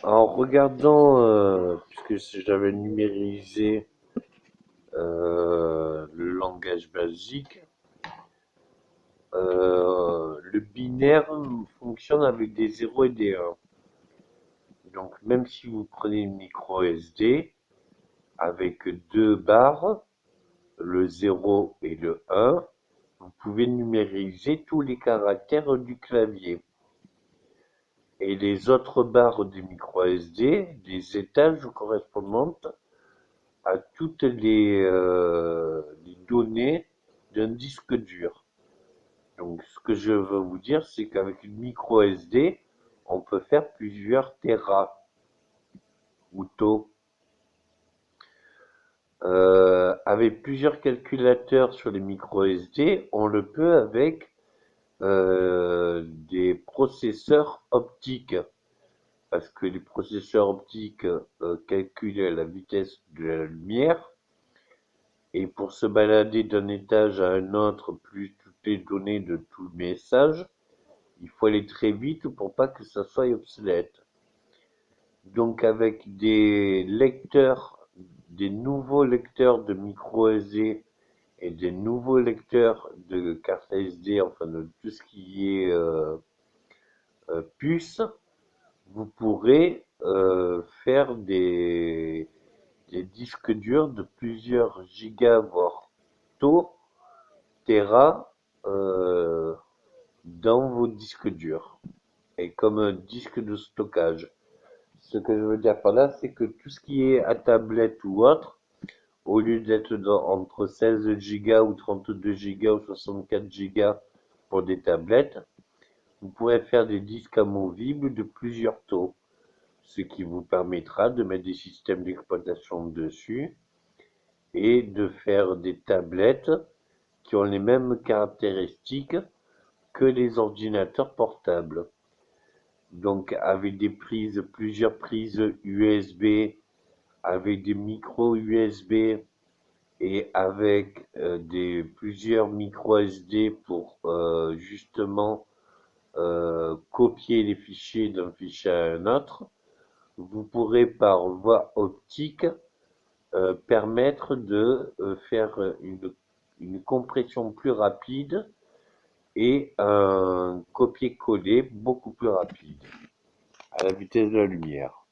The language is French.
En regardant, puisque j'avais numérisé le langage basique, le binaire fonctionne avec des 0 et des 1. Donc même si vous prenez une micro SD avec deux barres, le 0 et le 1, vous pouvez numériser tous les caractères du clavier. Et les autres barres du micro SD, les étages correspondent à toutes les données d'un disque dur. Donc, ce que je veux vous dire, c'est qu'avec une micro SD, on peut faire plusieurs terras ou taux. Avec plusieurs calculateurs sur les micro SD, on le peut avec des processeurs optiques. Parce que les processeurs optiques calculent la vitesse de la lumière. Et pour se balader d'un étage à un autre, plus toutes les données de tout le message, il faut aller très vite pour pas que ça soit obsolète. Donc avec des lecteurs, des nouveaux lecteurs de micro SD et des nouveaux lecteurs de carte SD, enfin de tout ce qui est puce, vous pourrez faire des disques durs de plusieurs gigas, voire taux, Tera dans vos disques durs et comme un disque de stockage. Ce que je veux dire par là, c'est que tout ce qui est à tablette ou autre, au lieu d'être entre 16 Go ou 32 Go ou 64 Go pour des tablettes, vous pourrez faire des disques amovibles de plusieurs taux, ce qui vous permettra de mettre des systèmes d'exploitation dessus et de faire des tablettes qui ont les mêmes caractéristiques que les ordinateurs portables. Donc avec des prises, plusieurs prises USB, avec des micros USB et avec plusieurs micros SD pour justement copier les fichiers d'un fichier à un autre, vous pourrez par voie optique permettre de faire une compression plus rapide et un copier-coller beaucoup plus rapide, à la vitesse de la lumière.